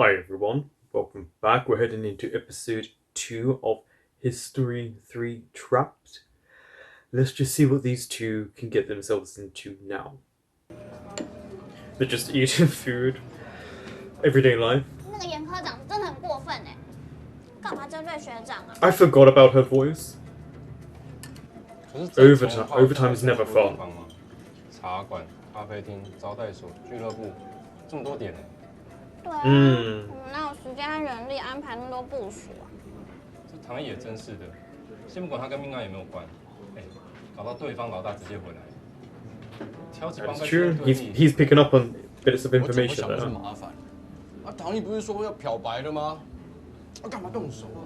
Hi everyone, welcome back. We're heading into episode 2 of History 3 Trapped. Let's just see what these two can get themselves into now. They're just eating food, everyday life. 那个严科长真的很过分哎，干嘛针对学长啊？ I forgot about her voice. 可是在 Overtime is never fun. 茶馆、咖啡厅、招待所、俱乐部，这么多点呢。对啊，我们哪有时间和人力安排那么多部署啊？这唐毅也真是的，先不管他跟命案有没有关，搞到对方老大直接回来，挑起帮 That's 派 true. 对立。He's picking up on bits of 我怎么 information 想不是 there. 麻烦？唐毅不是说要漂白的吗？干嘛动手啊？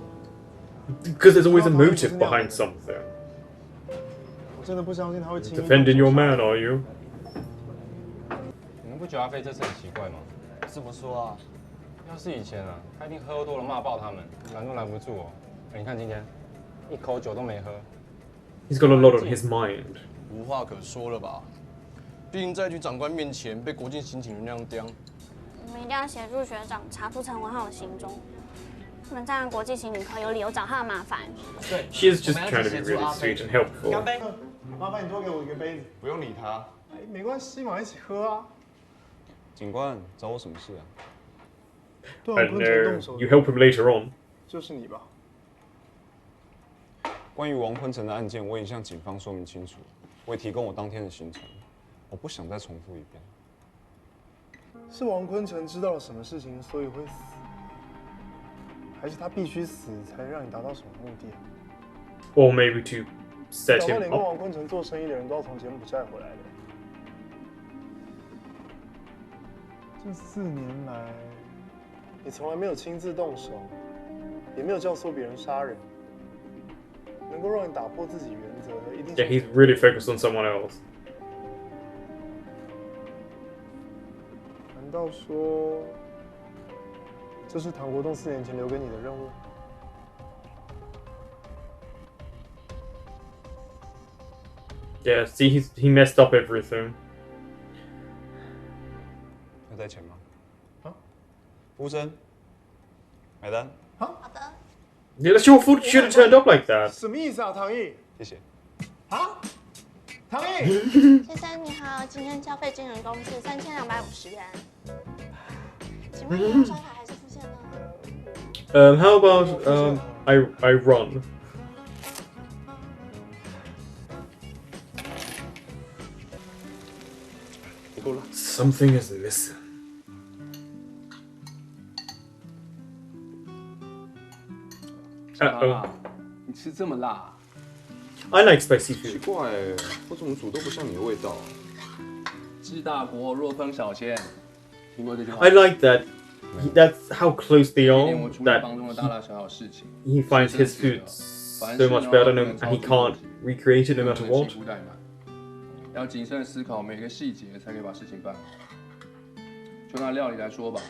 Because there's always a motive behind something. 我真的不相信他会轻易 Defending your man, are you? 你们不觉得阿飞这次很奇怪吗？怎么说啊？要是以前啊，他一定喝多了骂爆他们，拦都拦不住哦。你看今天，一口酒都没喝。He's got a lot on his mind. 无话可说了吧？毕竟在一群长官面前被国境刑警人那样刁。我们一定要协助学长查出陈文浩的行踪，不能再让国际刑警科有理由找他的麻烦。对， She is just trying to be really sweet and helpful. 干杯！麻烦你多给我一个杯子。不用理他。哎，没关系嘛，一起喝啊。警官找我什么事啊？对 I 王坤城动 know 手 you 的 help him later on. 就是你吧？关于王坤城的案件，我已经向警方说明清楚，我也提供我当天的行程，我不想再重复一遍。是王坤城知道了什么事情，所以会死，还是他必须死才能让你达到什么目的？ Or maybe to set 找到 him 连跟 up. 王坤城做生意的人都要从柬埔寨回来的。这4年来，你从来没有亲自动手，也没有教唆别人杀人。能够让你打破自己原则的，一定 Yeah, he's really focused on someone else. 难道说这是唐国栋4年前留给你的任务？ Yeah, see, he messed up everything. 要带钱吗？啊？服务生，买单。好的， Yeah, that's your fault. You should have turned up like that. 什么意思啊，唐毅？谢谢。啊？唐毅？先生你好，今天交费金人工是3250元，请问你要刷卡还是付现呢？ How about I run? Something is missing. Uh-oh. 你吃这么辣、 I like spicy 奇 food. 怪，我怎么煮都不像你的味道。治大国若烹小鲜，听过这句话？ I like that. That's how close they 今 are. 天我处理 That 帮中的大大小小事情， he finds his food so much better, and he can't recreate it no matter 不能 what. 轻忽怠慢，要谨慎思考每个细节，才可以把事情办好。就拿料理来说吧，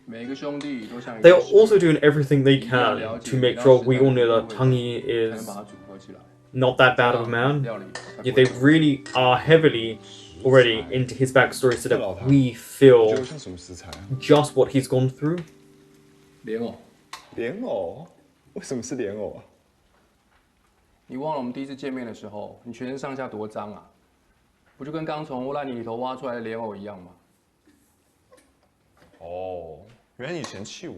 每个兄弟都像一 They 个 are 石 also doing everything they can to make sure we all know that Tangi 才能 is 把它组合起来。 not that bad of a man. 料理才不 Yet 会 they really are heavily already into his backstory so that we 觉 feel 得像什么食材啊？ just what he's gone through. 莲藕，莲藕？为什么是莲藕啊？你忘了我们第一次见面的时候，你全身上下多脏啊？不就跟刚从烂泥里头挖出来的莲藕一样吗？哦，原来你嫌弃我。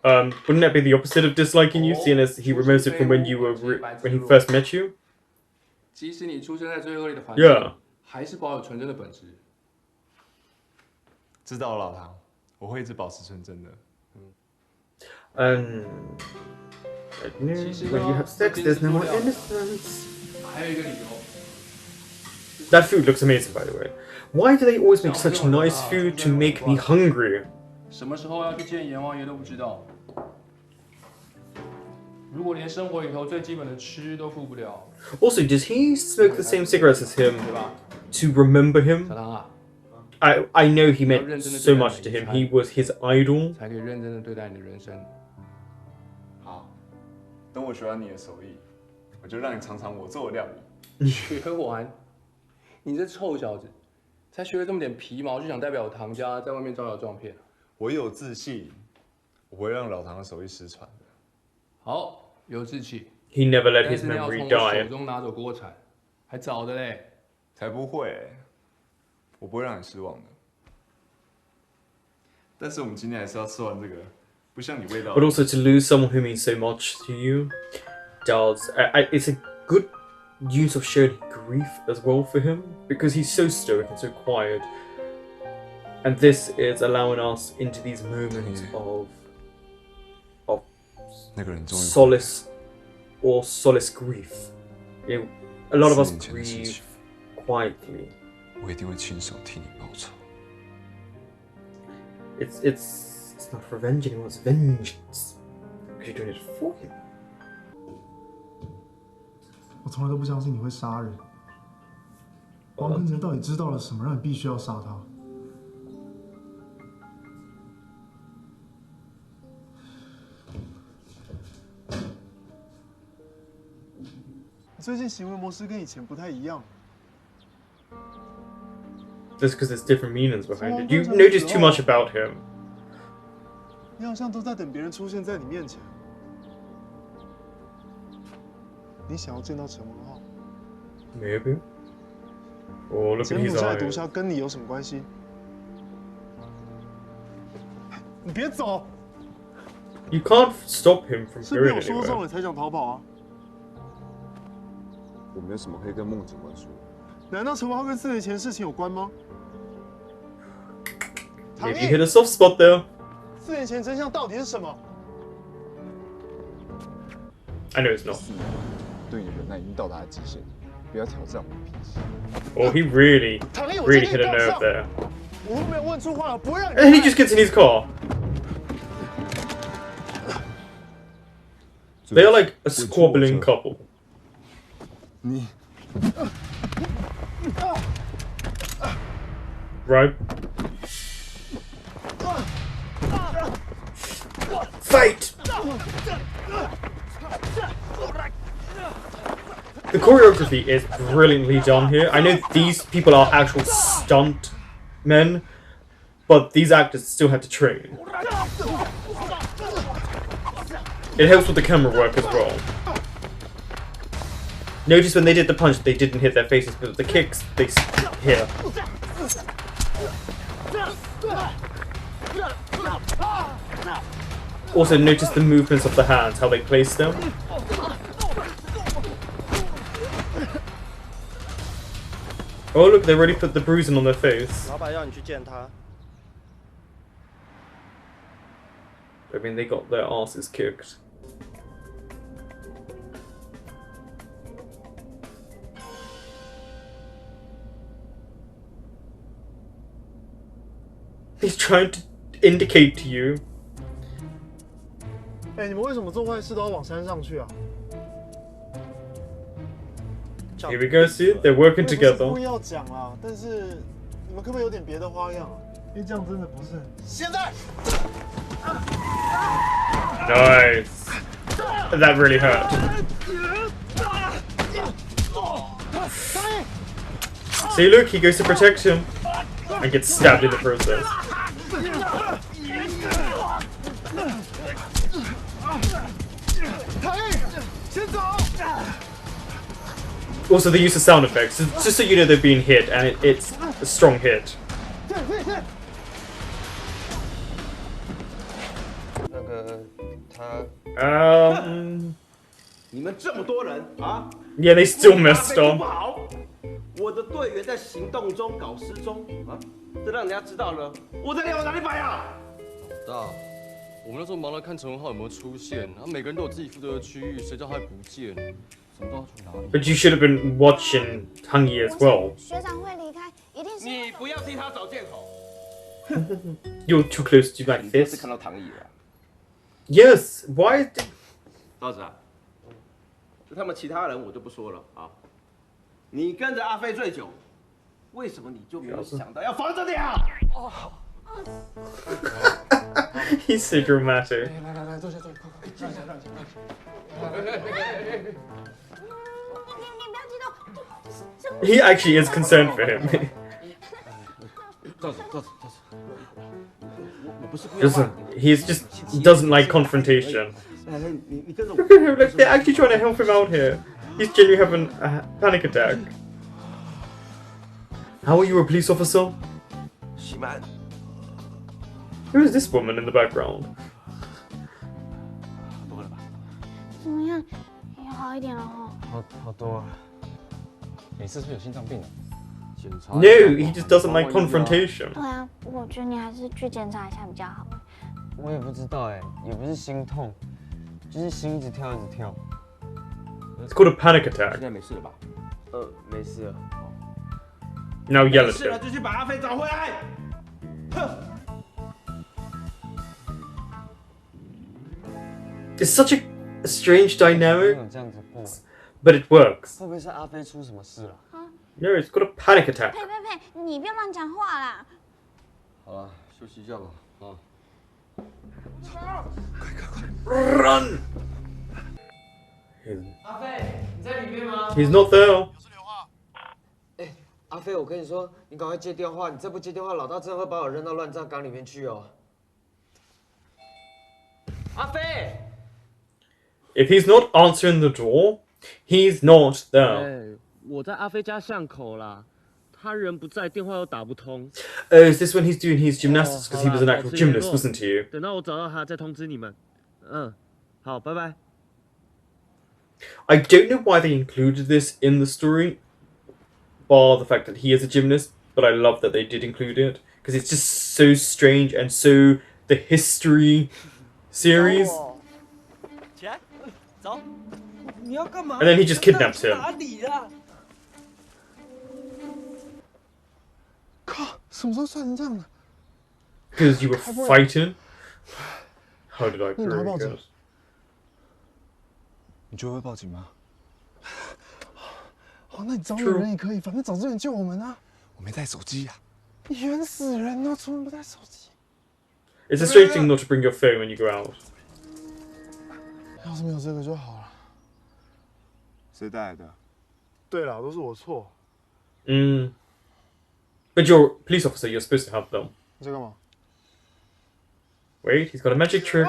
Wouldn't that be the opposite of disliking you, seeing as he removes it from when you were when he first met you? 即使你出生在最恶劣的环 Yeah. 境，还是保有纯真的本质。知道了，老唐，我会一直保持纯真的。 I know, when you have sex, there's no more innocence. 还有一个理由， That food looks amazing, by the way. Why do they always make such nice food to make me hungry? 什么时候要去见阎王爷都不知道。如果连生活里头最基本的吃都顾不了， Also, does he smoke the same cigarettes as him 对吧？ to remember him? 小唐啊， I know he meant so much to him. He was his idol. 才可以认真的对待你的人生。好，等我学完你的手艺，我就让你尝尝我做的料理。学完，你这臭小子，才学了这么点皮毛，就想代表我唐家在外面招摇撞骗？我有自信，我不会让老唐的手艺失传的。好，有志气， He never let 但 his 是你要 memory 从我手 die. 中拿走锅铲，还早的嘞。才不会，我不会让你失望的。但是我们今天还是要吃完这个，不像你味道。 But also to lose someone who means so much to you does it's a good use of shared grief as well for him because he's so stoic and so quiet, and this is allowing us into these moments of 那个人终于 solace or solace grief. You know, a lot of us 4年前的事 grieve 情 quietly. 我一定会亲手替你报仇。 It's not revenge anymore, it's vengeance. Because you're doing it for him. 我从来都不相信你会杀人。王坤杰到底知道了什么，让你必须要杀他？你最近行为模式跟以前不太一样。 Just because there's different meanings behind it. You notice too much about him. 你好像都在等别人出现在你面前。你想要见到陈文浩？ Maybe. Oh, look at 柬 his 埔寨毒 eyes. 枭跟你有什么关系？你别走！ You can't stop him from 是被 going 我说中 anywhere. 了才想逃跑啊？我没有什么可以跟孟警官说。难道陈文浩跟4年前的事情有关吗？ Maybe you hit a soft spot there. 4年前真相到底是什么？ I know it's not. 对你的忍耐已经到达了极限，不要挑战我的脾气。 Oh, he really, 唐毅，我 really 今 hit 天 a 告 nerve 上， there. 我都没有问出话，我不会让你。 And he just gets in his car. They are like a squabbling couple. 你 Right? Fight! The choreography is brilliantly done here. I know these people are actual stunt men, but these actors still had to train. It helps with the camera work as well. Notice when they did the punch, they didn't hit their faces, but the kicks, they hit. Also, notice the movements of the hands, how they place them. Oh look, they already put the bruising on their face. 老板要你去见他。 I mean, they got their asses kicked. He's trying to indicate to you. 哎，你们为什么做坏事都要往山上去啊？ Here we go, see? They're working 我也不是 together. 故意要讲啦，但是你们可不可以有点别的花样啊？因为这样真的不是。现在。 Nice. That really hurt. See, look, he goes to protect him and gets stabbed in the process. Also, the use of sound effects, just so you know they're being hit, and it's a strong hit. 那个他， 你们这么多人啊， Yeah, they still 发 messed 挥就 up. 不好。我的队员在行动中搞失踪啊，这让人家知道了，我在脸往哪里摆啊？大，我们那时候忙着看陈文浩有没有出现，然后每个人都有自己负责的区域，谁知道他会不见？怎么知道他去哪里？ But you should have been watching Hangi as well. 学长会离开，一定是因为你不要替他找借口。 You're too close to like 你这次 this. 看到唐毅了， Yes, why did... 刀子啊，就他们其他人我就不说了啊。你跟着阿飞醉酒，为什么你就没有想到要防着点啊？ He's so dramatic. 来，坐下，快，让一下。你不要激动， He actually is concerned for him. He's just doesn't like confrontation. Like, they're actually trying to help him out here. He's genuinely having a panic attack. How are you a police officer? Who is this woman in the background? 怎么样？有好一点了哈。好多啊。你是不是有心脏病啊？检查。No, he just doesn't like confrontation. 对啊，我觉得你还是去检查一下比较好。我也不知道哎，也不是心痛，就是心一直跳一直跳。It's called a panic attack. 现在没事了吧？没事了。Now yell 没 at 事了 him. 就去把阿飞找回来。哼！ It's such a strange 没 dynamic, 有这样子过， but it works. 会不会是阿飞出什么事了？ No, it's called a panic attack. 呸呸呸！你不要乱讲话啦。好了，休息一下吧。啊。 Run! 阿飞，你在里面吗？ He's not there. 阿飞，我跟你说，你赶快接电话，你再不接电话，老大真的会把我扔到乱葬岗里面去哦。阿飞。 If he's not answering the door, he's not there. 我在阿飞家巷口啦，他人不在，电话又打不通。 Oh, is this when he's doing his gymnastics? Because he was an actual gymnast, wasn't he? 等到我找到他再通知你们。好，拜拜。 I don't know why they included this in the story, bar the fact that he is a gymnast, but I love that they did include it, because it's just so strange and so the history series. 起来，走。你要干嘛 And then he just kidnaps him. 哪里啦？靠，什么时候算成这样的？ Because you were fighting? How did I 那你赶快报 prove 警 it?。你觉得会报警吗？哦，那你找女人也可以，反正找资源救我们啊。我没带手机呀。你冤死人了，出门不带手机。 It's a strange thing not to bring your phone when you go out. 要是没有这个就好了。谁带来的？对了，都是我错。But you're a police officer, you're supposed to have them. 你在干嘛？ Wait, he's got a magic trick.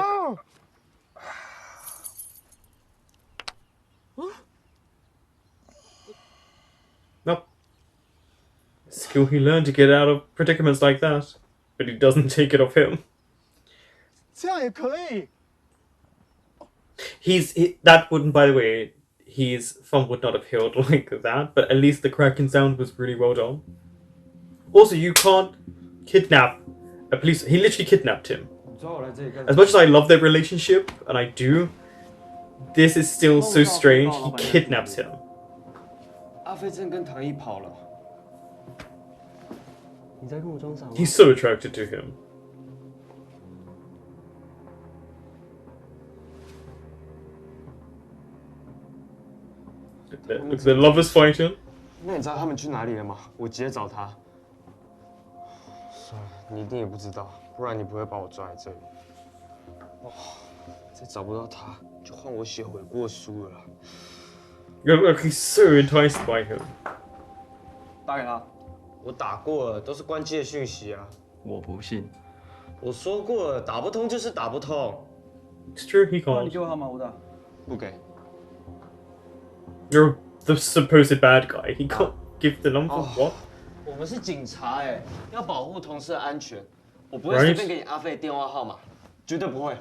Nope. Skill he learned to get out of predicaments like that. But he doesn't take it off him. 这样也可以。 That wouldn't, by the way, his thumb would not have healed like that, but at least the cracking sound was really well done. Also, you can't kidnap a police. He literally kidnapped him. As much as I love their relationship, and I do, this is still so strange. He kidnaps him. 阿飞正跟唐一跑了。你在跟我装傻吗？ He's so attracted to him. Look, the lovers fighting. 那你知道他们去哪里了吗？我直接找他。算了，你一定也不知道，不然你不会把我抓在这里。哦，再找不到他，就换我写悔过书了。 Look, he's so enticed by him. 打给他。我打过了，都是关机的讯息啊。我不信。我说过了，打不通就是打不通。 It's true, he 你 can't. 给我号码，我打。不给。 You're the supposed bad guy. He can't give the number. What? 我们是警察哎，要保护同事的安全。我不会随便给你阿飞电话号码，绝对不会。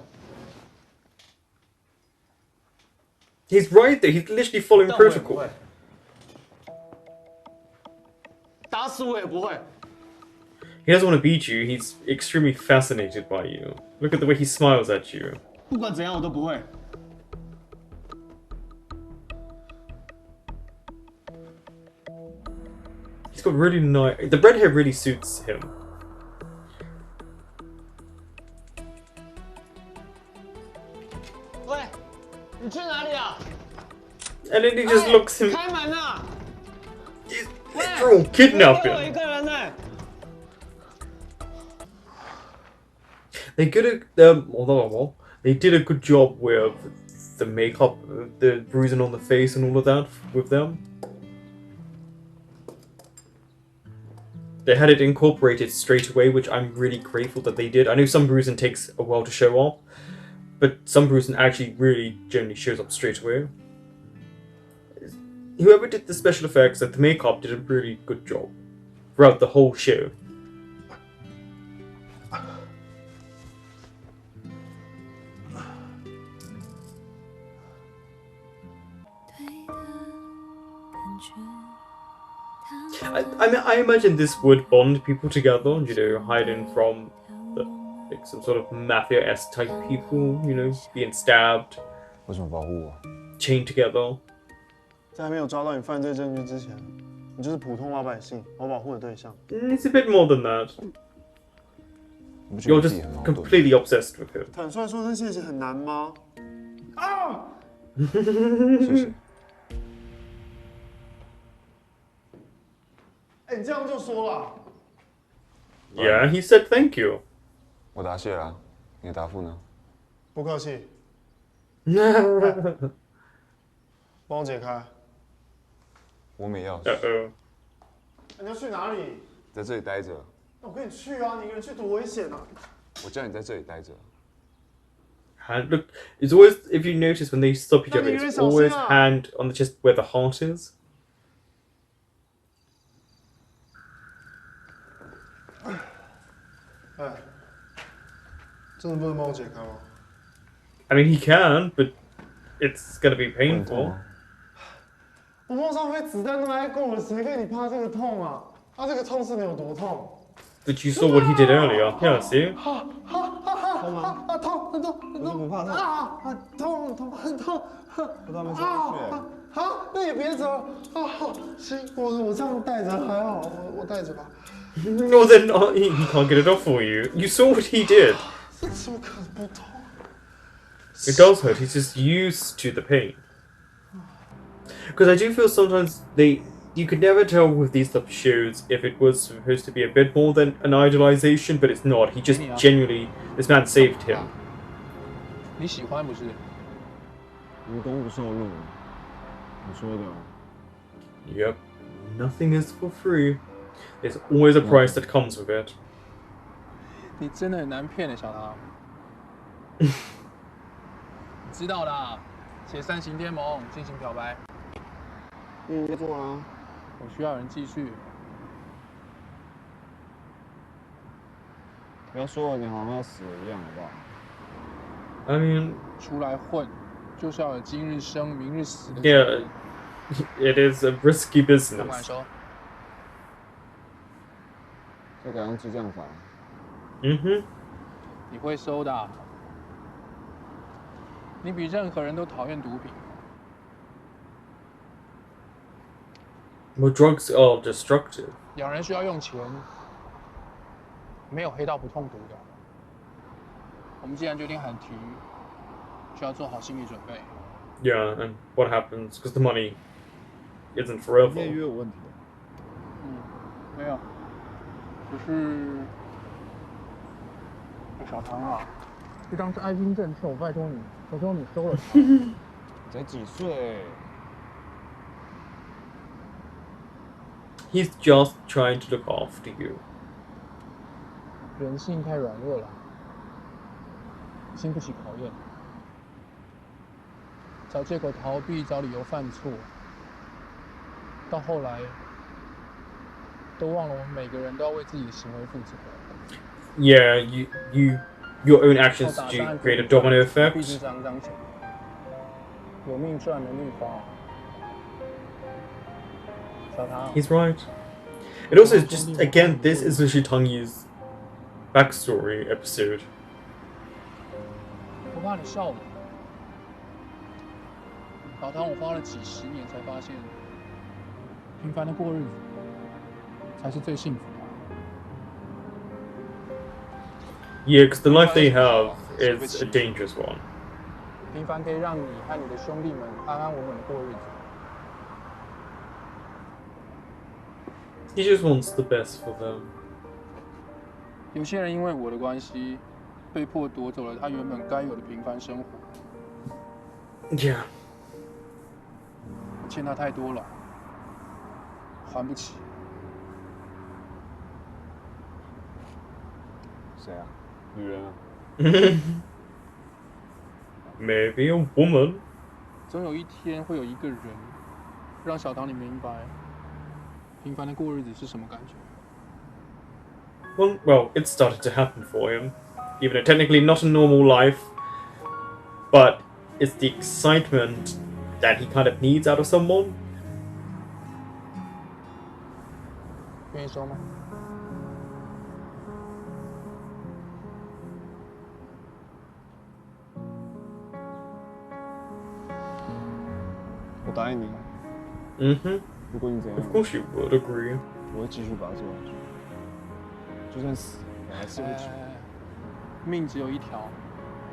He's right there. He's literally following 但我也不 protocol. 会。打死我也不会。 He doesn't want to beat you. He's extremely fascinated by you. Look at the way he smiles at you. 不管怎样我都不会。 He's got really nice. The red hair really suits him. 喂，你去哪里啊？ And then he just looks him. 开门啊！ Literal kidnap 我一 him. 个人呢。 They good at although they did a good job with the makeup, the bruising on the face, and all of that with them. they had it incorporated straight away, which I'm really grateful that they did. I know some bruising takes a while to show off, but some bruising actually really generally shows up straight away. Whoever did the special effects and the makeup did a really good job throughout the whole show. I imagine this would bond people together, you know, hiding from like some sort of mafia-esque type people, you know, being stabbed, 为什么保护我？ chained together. 在还没有抓到你犯罪证据之前，你就是普通老百姓，我保护的对象。It's a bit more than that. 你不觉得 You're 自己 just 很矛盾？ completely obsessed with him. 坦率说声谢谢很难吗？啊！谢谢。哎，你这样就说了。Yeah, he said thank you. 我答谢了，你的答复呢？不客气，帮我解开。我没钥匙， Uh-oh. 你要去哪里？在这里待着。那我跟你去啊！你一个人去多危险啊！我叫你在这里待着。 Hand, look, it's always, if you notice when they stop each other, Daddy, it's you're always so hand on the chest where the heart is. 哎，真的不能帮我解开吗？ I mean, he can, but it's gonna be 会很痛 painful. 吗？我梦上被子弹都来过了，谁跟你怕这个痛啊？他这个痛是能有多痛？ But you saw what he did earlier. Yeah, see? 痛吗？啊，痛，很痛，很痛，不怕痛啊，痛，很痛，很痛，我都还没冲进去。好，那也别走啊！行，我这样带着还好，我带着吧。 Well, then he can't get it off for you. You saw what he did. 这怎么可能不痛？ It does hurt. He's just used to the pain. Because I do feel sometimes you could never tell with these type of shows if it was supposed to be a bit more than an idolization, but it's not. He just genuinely, this man saved him. 你喜欢不是？无功不受禄，你说的。 Yep. Nothing is for free. There's always a price that comes with it. 你真的很难骗的，小唐。知道啦，写3行天盟进行漂白。没做啊。我需要人继续。不要说了，你好像要死了一样，好不好？ I mean, 出来混，就是要有今日生明日死的。 yeah, it is a risky 赶快 business. 收。再改用激将法。Mm-hmm. 你会收的。你比任何人都讨厌毒品。 Well, drugs are destructive. 养人需要用钱，没有黑道不痛毒的。我们既然决定喊停，需要做好心理准备。 Yeah, and what happens? Because the money isn't forever. 业余有问题的。没有，只是小唐啊，这张是爱心证，是我拜托你，求求你收了它。才几岁？ He's just trying to look after you. 人性太软弱了，经不起考验，找借口逃避，找理由犯错，到后来都忘了我们每个人都要为自己的行为负责。 Yeah, your own actions 靠打 do 仗 create a domino 毕竟 effect. 这张钱，有命赚没命花。小唐， He's right. It also is just again, this is Lishi Tangyi's backstory episode. 不怕你笑我。小唐，我花了几10年才发现，平凡的过日子才是最幸福的。 Yeah, because the life they have is a dangerous one. 平凡可以让你和你的兄弟们安安稳稳的过日子。 He just wants the best for them. 有些人因为我的关系，被迫夺走了他原本该有的平凡生活。 Yeah. 欠他太多了，还不起。谁啊？女人啊？ Maybe a woman. 总有一天会有一个人，让小唐你明白，平凡的过日子是什么感觉。Well, it started to happen for him. Even though technically not a normal life, but it's the excitement that he kind of needs out of someone. 愿意收吗？我答应你了。 Mm-hmm. 如果你怎样， Of course you would agree. 我会继续把它做下去。就算死，我还是会去。命只有一条，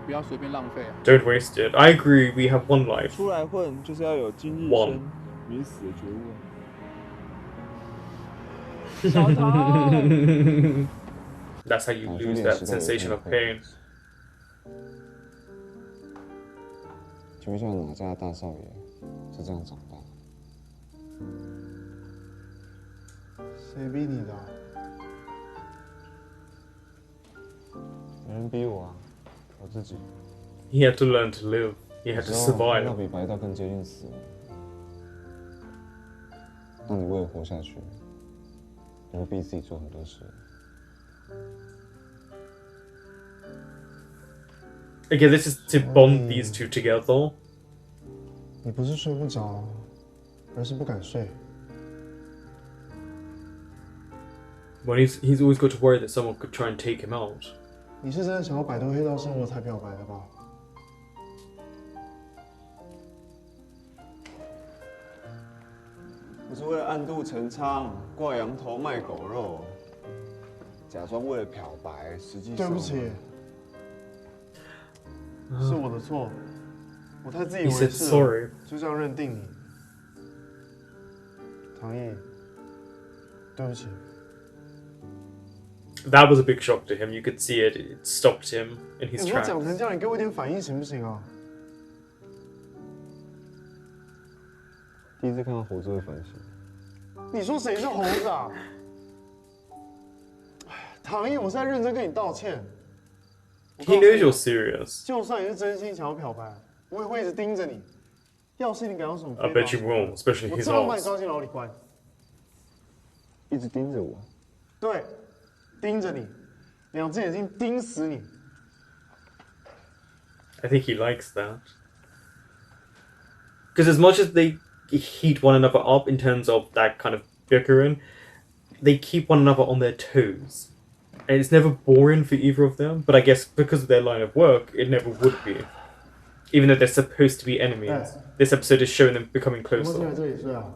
不要随便浪费啊！ Don't waste it. I agree, we have one life. 出来混就是要有今日 One. 生与死的觉悟。小唐， That's how you lose that sensation of pain. 就像哪家大少爷是这样长大？谁逼你的？没人逼我啊，我自己。 He had to learn to live. He had to 有时候看到 survive. 比白道更接近死了。当你为了活下去，你会逼自己做很多事。 Again, this is to bond these two together. 你不是睡不着，而是不敢睡。 When he's always got to worry that someone could try and take him out. 你是真的想要摆脱黑道生活才表白的吧？我是为了暗度陈仓，挂羊头卖狗肉，假装为了漂白，实际上……对不起，是我的错，我太自以 He 为 said 是了， sorry. 就这样认定你。唐毅，对不起。 That was a big shock to him. You could see it. It stopped him in his 你说 tracks. 讲成这样，你给我一点反应行不行啊？第一次看到猴子会反省。你说谁是猴子啊？唐毅，我是在认真跟你道歉。 He knows you're serious. 就算你是真心想要表白，我也会一直盯着你。要是你敢用什么 I bet you won't, especially 我 his 照样把你 ass. 抓进牢里关。一直盯着我。对，盯着你，两只眼睛盯死你。 I think he likes that. Because as much as they heat one another up in terms of that kind of bickering, they keep one another on their toes. And it's never boring for either of them, but I guess because of their line of work, it never would be. Even though they're supposed to be enemies. This episode is showing them becoming 我进 closer. 来这里睡啊，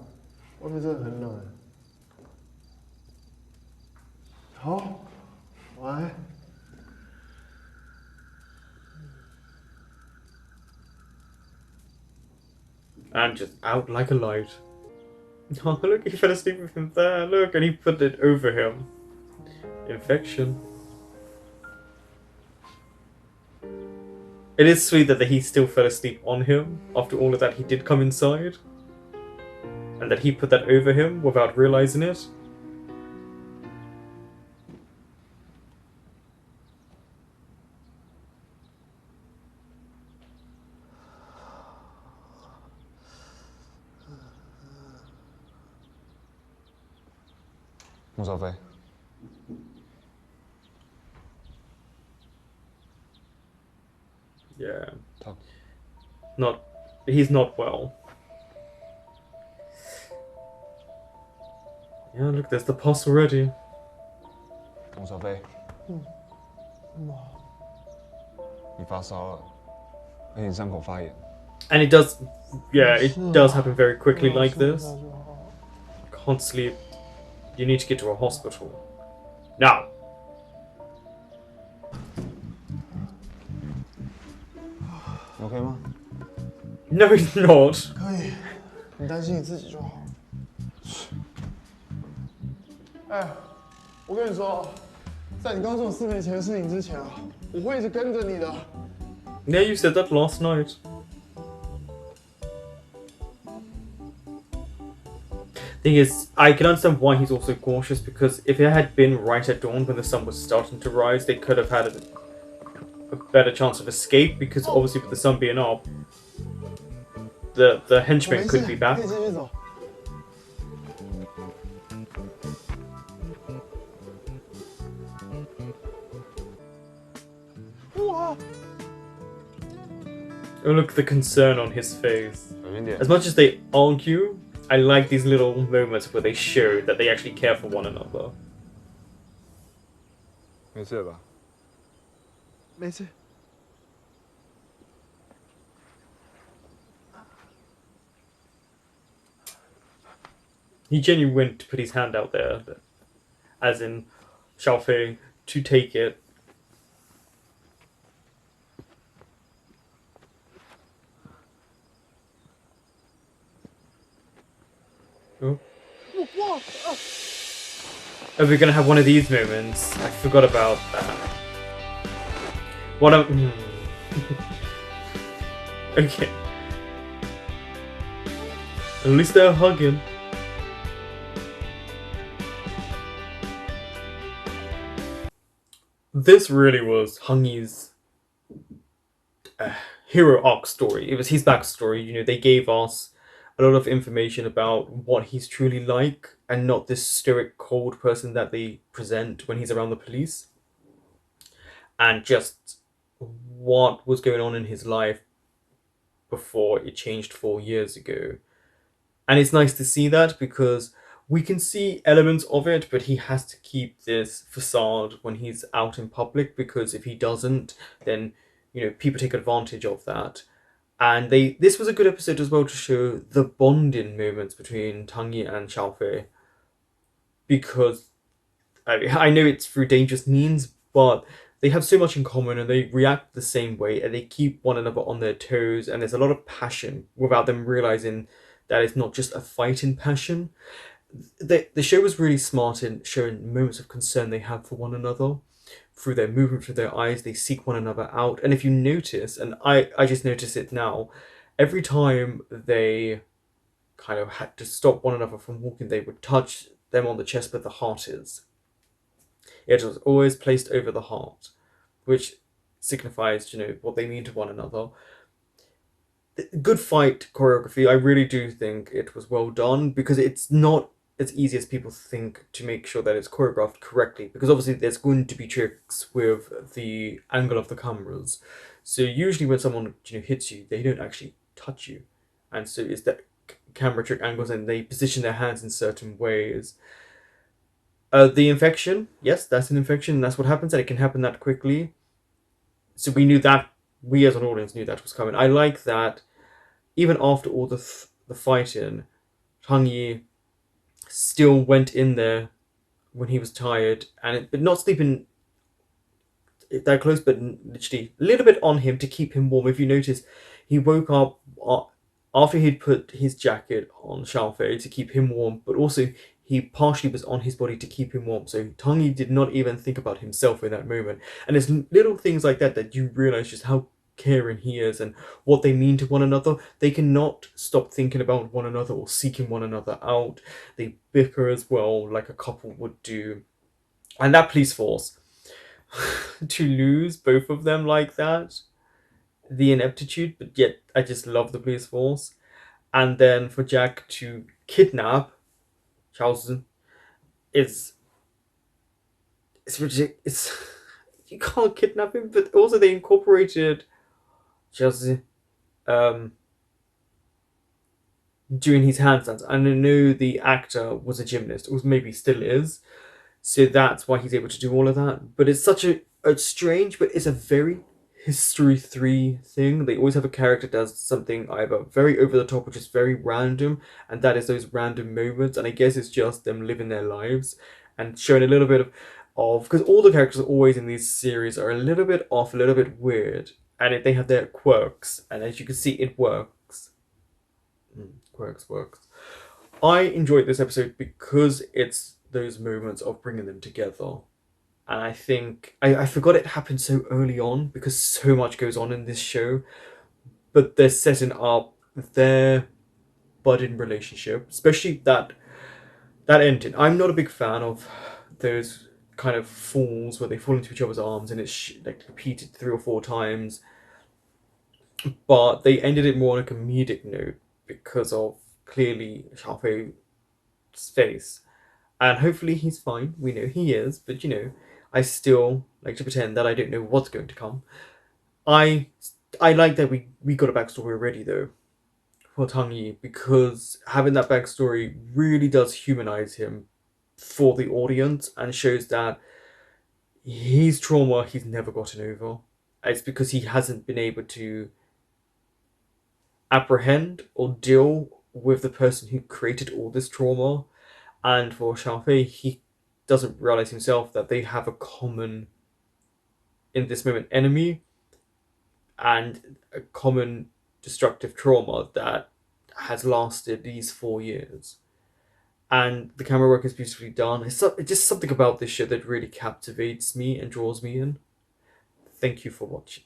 外面真的很冷。好，晚安。 And just out like a light. Oh, look, he fell asleep with him there. Look, and he put it over him. Infection. It is sweet that he still fell asleep on him. After all of that, he did come inside. And that he put that over him without realizing it. Mo Sao Phê. Yeah. Thật. He's not well. Yeah, look, there's the pus already. Mo Sao Phê. 你发烧了，而且你伤口发炎。 And it does, yeah, it does happen very quickly like this. Can't sleep. You need to get to a hospital. Now. 你 OK 吗？ No, he's not. 可以，你担心你自己就好。哎，我跟你说，在你告诉我4年前的事情之前啊，我会一直跟着你的。 Yeah, you said that last night. Thing is, I can understand why he's also cautious, because if it had been right at dawn when the sun was starting to rise, they could have had a better chance of escape, because obviously with the sun being up, the henchmen could be back. 可以继续走。哇！ Oh, look, the concern on his face. 小心点 As much as they argue, I like these little moments where they show that they actually care for one another. 没事吧？没事。 He genuinely went to put his hand out there, as in Xiaofei, to take it. Oh. Oh, we're gonna have one of these moments. I forgot about that. What a... Okay. At least they're hugging. This really was Hungyi's hero arc story. It was his backstory. You know, they gave us a lot of information about what he's truly like, and not this stoic, cold person that they present when he's around the police. And just what was going on in his life before it changed 4 years ago. And it's nice to see that, because we can see elements of it, but he has to keep this facade when he's out in public, because if he doesn't, then, you know, people take advantage of that. And this was a good episode as well to show the bonding moments between Tang Yi and Xiaofei, because I know it's through dangerous means, but they have so much in common, and they react the same way, and they keep one another on their toes, and there's a lot of passion without them realizing that it's not just a fighting passion. The show was really smart in showing moments of concern they have for one another. Through their movement, through their eyes, they seek one another out. And if you notice, and I just notice it now, every time they kind of had to stop one another from walking, they would touch them on the chest where the heart is. It was always placed over the heart, which signifies, you know, what they mean to one another. Good fight choreography. I really do think it was well done, because it's not as easy as people think to make sure that it's choreographed correctly, because obviously there's going to be tricks with the angle of the cameras. So usually when someone, you know, hits you, they don't actually touch you, and so it's that camera trick angles, and they position their hands in certain ways. The infection, yes, that's an infection, and that's what happens, and it can happen that quickly. So we as an audience knew that was coming. I like that even after all the fighting, Tang Yi still went in there when he was tired, but not sleeping that close, but literally a little bit on him to keep him warm. If you notice, he woke up after he'd put his jacket on Xiaofei to keep him warm, but also he partially was on his body to keep him warm. So Tang Yi did not even think about himself in that moment. And it's little things like that that you realize just how caring he is and what they mean to one another. They cannot stop thinking about one another or seeking one another out. They bicker as well, like a couple would do. And that police force, to lose both of them like that, the ineptitude, but yet I just love the police force. And then for Jack to kidnap Charles is it's ridiculous. It's you can't kidnap him, but also they incorporated Chelsea doing his handstands. And I know the actor was a gymnast, or maybe still is, so that's why he's able to do all of that. But it's such a strange, but it's a very History 3 thing. They always have a character that does something either very over the top or just very random, and that is those random moments. And I guess it's just them living their lives and showing a little bit of because all the characters always in these series are a little bit off, a little bit weird, and they have their quirks, and as you can see, it works. Works. I enjoyed this episode because it's those moments of bringing them together. And I think I forgot it happened so early on because so much goes on in this show, but they're setting up their budding relationship, especially that that ending. I'm not a big fan of those kind of falls where they fall into each other's arms and it's like repeated 3 or 4 times. But they ended it more on a comedic note because of clearly Xiaofei's face. And hopefully he's fine. We know he is, but I still like to pretend that I don't know what's going to come. I I like that we got a backstory already though for Tang Yi, because having that backstory really does humanize him for the audience and shows that his trauma he's never gotten over. It's because he hasn't been able to apprehend or deal with the person who created all this trauma. And for Xiaofei, he doesn't realize himself that they have a common, in this moment, enemy and a common destructive trauma that has lasted these 4 years. And the camera work is beautifully done. It's just something about this show that really captivates me and draws me in. Thank you for watching.